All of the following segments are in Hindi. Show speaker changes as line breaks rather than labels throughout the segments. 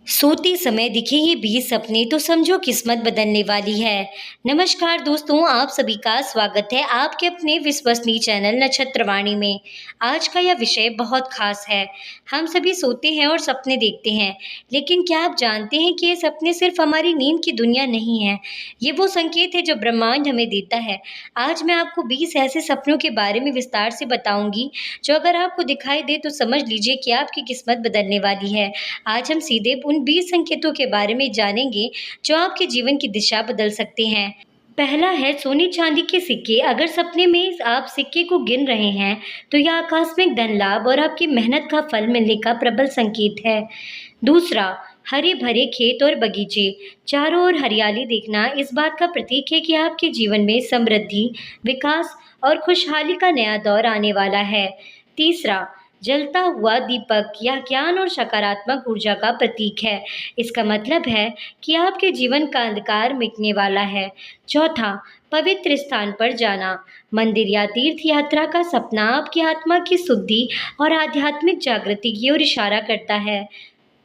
सोते समय दिखे ये 20 सपने तो समझो किस्मत बदलने वाली है। नमस्कार दोस्तों, आप सभी का स्वागत है आपके अपने विश्वसनीय चैनल नक्षत्रवाणी में। आज का यह विषय बहुत खास है। हम सभी सोते हैं और सपने देखते हैं, लेकिन क्या आप जानते हैं कि ये सपने सिर्फ हमारी नींद की दुनिया नहीं है। ये वो संकेत है जो ब्रह्मांड हमें देता है। आज मैं आपको 20 ऐसे सपनों के बारे में विस्तार से बताऊंगी, जो अगर आपको दिखाई दे तो समझ लीजिए कि आपकी किस्मत बदलने वाली है। आज हम सीधे उन 20 संकेतों के बारे में जानेंगे जो आपके जीवन की दिशा बदल सकते हैं। पहला है सोने चांदी के सिक्के। अगर सपने में आप सिक्के को गिन रहे हैं तो यह आकस्मिक धन लाभ और आपकी मेहनत का फल मिलने का प्रबल संकेत है। दूसरा, हरे भरे खेत और बगीचे। चारों ओर हरियाली देखना इस बात का प्रतीक है कि आपके जीवन में समृद्धि, विकास और खुशहाली का नया दौर आने वाला है। तीसरा, जलता हुआ दीपक। यह ज्ञान और सकारात्मक ऊर्जा का प्रतीक है। इसका मतलब है कि आपके जीवन का अंधकार मिटने वाला है। चौथा, पवित्र स्थान पर जाना। मंदिर या तीर्थ यात्रा का सपना आपकी आत्मा की शुद्धि और आध्यात्मिक जागृति की ओर इशारा करता है।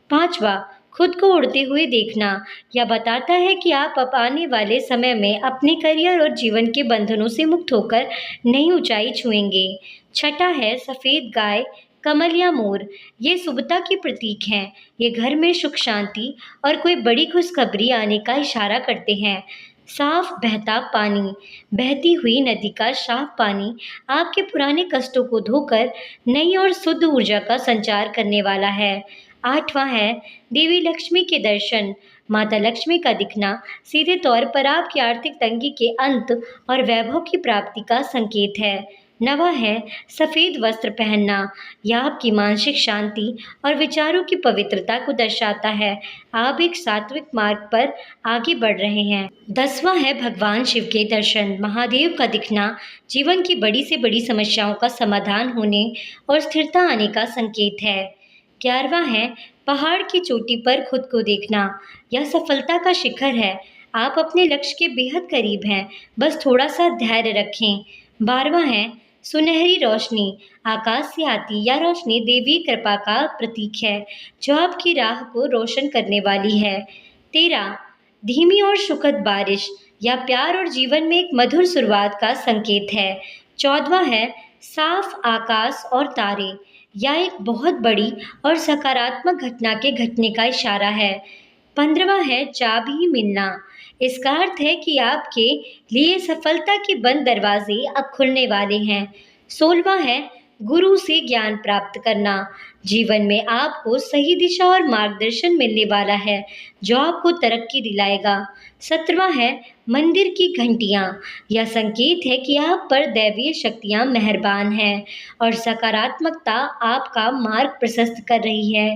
पांचवा, खुद को उड़ते हुए देखना। यह बताता है कि आप अब आने वाले समय में अपने करियर और जीवन के बंधनों से मुक्त होकर नई ऊंचाई छुएंगे। छठा है सफेद गाय, कमल या मोर। ये शुभता की प्रतीक हैं। ये घर में सुख शांति और कोई बड़ी खुशखबरी आने का इशारा करते हैं। साफ बहता पानी। बहती हुई नदी का साफ पानी आपके पुराने कष्टों को धोकर नई और शुद्ध ऊर्जा का संचार करने वाला है। आठवां है देवी लक्ष्मी के दर्शन। माता लक्ष्मी का दिखना सीधे तौर पर आपकी आर्थिक तंगी के अंत और वैभव की प्राप्ति का संकेत है। नवा है सफ़ेद वस्त्र पहनना। यह आपकी मानसिक शांति और विचारों की पवित्रता को दर्शाता है। आप एक सात्विक मार्ग पर आगे बढ़ रहे हैं। 10वां है भगवान शिव के दर्शन। महादेव का दिखना जीवन की बड़ी से बड़ी समस्याओं का समाधान होने और स्थिरता आने का संकेत है। 11वां है पहाड़ की चोटी पर खुद को देखना। यह सफलता का शिखर है। आप अपने लक्ष्य के बेहद करीब हैं, बस थोड़ा सा धैर्य रखें। 12वां है सुनहरी रोशनी। आकाश से आती यह रोशनी देवी कृपा का प्रतीक है, जो आपकी राह को रोशन करने वाली है। 13, धीमी और सुखद बारिश। यह प्यार और जीवन में एक मधुर शुरुआत का संकेत है। 14वां है साफ आकाश और तारे। यह एक बहुत बड़ी और सकारात्मक घटना के घटने का इशारा है। 15वां है चाबी मिलना। इसका अर्थ है कि आपके लिए सफलता के बंद दरवाजे अब खुलने वाले हैं। 16वां है गुरु से ज्ञान प्राप्त करना। जीवन में आपको सही दिशा और मार्गदर्शन मिलने वाला है, जो आपको तरक्की दिलाएगा। 17वां है मंदिर की घंटियां। यह संकेत है कि आप पर दैवीय शक्तियां मेहरबान हैं और सकारात्मकता आपका मार्ग प्रशस्त कर रही है।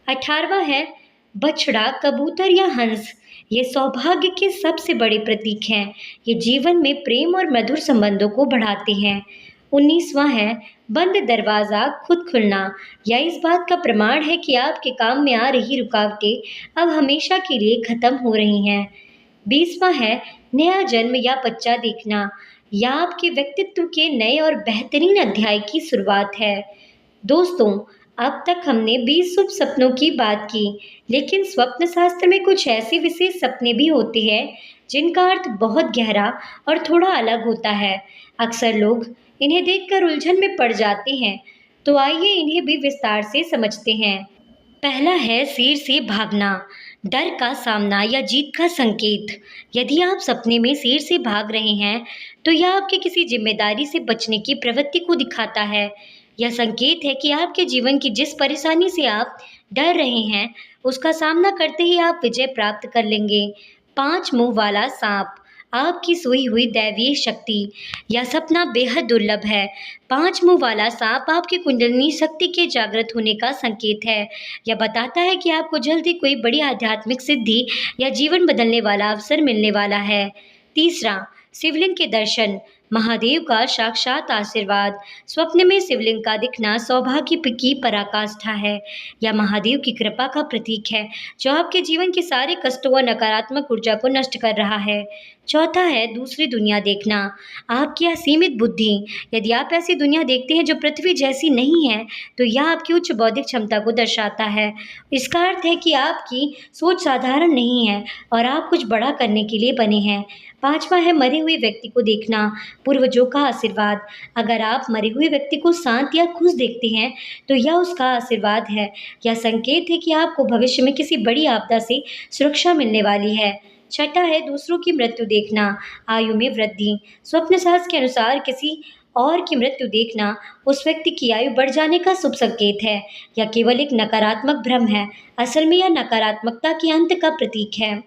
18वां है बछड़ा, कबूतर या हंस। ये सौभाग्य के सबसे बड़े प्रतीक हैं। ये जीवन में प्रेम और मधुर संबंधों को बढ़ाते हैं। 19वां है बंद दरवाज़ा खुद खुलना। यह इस बात का प्रमाण है कि आपके काम में आ रही रुकावटें अब हमेशा के लिए खत्म हो रही हैं। 20वां है नया जन्म या बच्चा देखना। यह आपके व्यक्तित्व के नए और बेहतरीन अध्याय की शुरुआत है। दोस्तों, अब तक हमने 20 शुभ सपनों की बात की, लेकिन स्वप्न शास्त्र में कुछ ऐसे विशेष सपने भी होते हैं जिनका अर्थ बहुत गहरा और थोड़ा अलग होता है। अक्सर लोग इन्हें देखकर उलझन में पड़ जाते हैं, तो आइए इन्हें भी विस्तार से समझते हैं। पहला है शेर से भागना, डर का सामना या जीत का संकेत। यदि आप सपने में शेर से भाग रहे हैं, तो यह आपके किसी जिम्मेदारी से बचने की प्रवृत्ति को दिखाता है। यह संकेत है कि आपके जीवन की जिस परेशानी से आप डर रहे हैं, उसका सामना करते ही आप विजय प्राप्त कर लेंगे। 5 मुंह वाला सांप, आपकी सोई हुई दैवीय शक्ति। यह सपना बेहद दुर्लभ है। 5 मुंह वाला सांप आपकी कुंडलिनी शक्ति के जागृत होने का संकेत है। यह बताता है कि आपको जल्दी कोई बड़ी आध्यात्मिक सिद्धि या जीवन बदलने वाला अवसर मिलने वाला है। तीसरा, शिवलिंग के दर्शन। महादेव का साक्षात आशीर्वाद। स्वप्न में शिवलिंग का दिखना सौभाग्य की पराकाष्ठा है। यह महादेव की कृपा का प्रतीक है, जो आपके जीवन के सारे कष्टों व नकारात्मक ऊर्जा को नष्ट कर रहा है। चौथा है दूसरी दुनिया देखना। आपकी असीमित बुद्धि। यदि आप ऐसी दुनिया देखते हैं जो पृथ्वी जैसी नहीं है, तो यह आपकी उच्च बौद्धिक क्षमता को दर्शाता है। इसका अर्थ है कि आपकी सोच साधारण नहीं है और आप कुछ बड़ा करने के लिए बने हैं। पांचवा है मरे हुए व्यक्ति को देखना, पूर्वजों का आशीर्वाद। अगर आप मरे हुए व्यक्ति को शांत या खुश देखते हैं, तो यह उसका आशीर्वाद है। यह संकेत है कि आपको भविष्य में किसी बड़ी आपदा से सुरक्षा मिलने वाली है। छठा है दूसरों की मृत्यु देखना, आयु में वृद्धि। स्वप्न शास्त्र के अनुसार किसी और की मृत्यु देखना उस व्यक्ति की आयु बढ़ जाने का शुभ संकेत है। यह केवल एक नकारात्मक भ्रम है। असल में यह नकारात्मकता के अंत का प्रतीक है।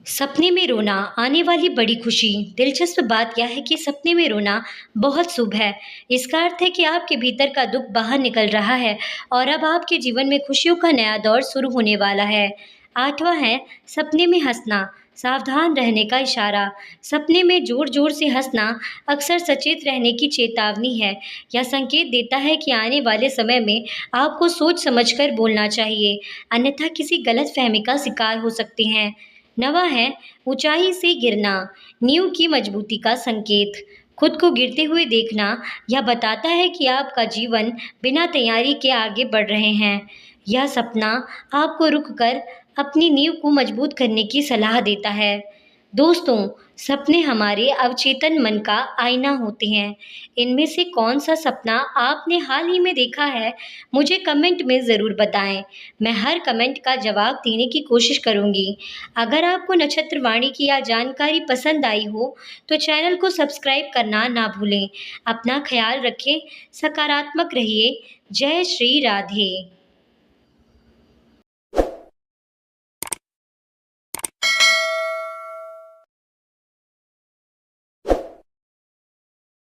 सपने में रोना, आने वाली बड़ी खुशी। दिलचस्प बात यह है कि सपने में रोना बहुत शुभ है। इसका अर्थ है कि आपके भीतर का दुख बाहर निकल रहा है और अब आपके जीवन में खुशियों का नया दौर शुरू होने वाला है। आठवां है सपने में हंसना, सावधान रहने का इशारा। सपने में जोर जोर से हंसना अक्सर सचेत रहने की चेतावनी है। यह संकेत देता है कि आने वाले समय में आपको सोच समझकर बोलना चाहिए, अन्यथा किसी गलतफहमी का शिकार हो सकते हैं। नवा है ऊंचाई से गिरना, नींव की मजबूती का संकेत। खुद को गिरते हुए देखना यह बताता है कि आपका जीवन बिना तैयारी के आगे बढ़ रहे हैं। यह सपना आपको रुककर अपनी नींव को मजबूत करने की सलाह देता है। दोस्तों, सपने हमारे अवचेतन मन का आईना होते हैं। इनमें से कौन सा सपना आपने हाल ही में देखा है, मुझे कमेंट में ज़रूर बताएं। मैं हर कमेंट का जवाब देने की कोशिश करूंगी। अगर आपको नक्षत्रवाणी की यह जानकारी पसंद आई हो, तो चैनल को सब्सक्राइब करना ना भूलें। अपना ख्याल रखें, सकारात्मक रहिए। जय श्री राधे।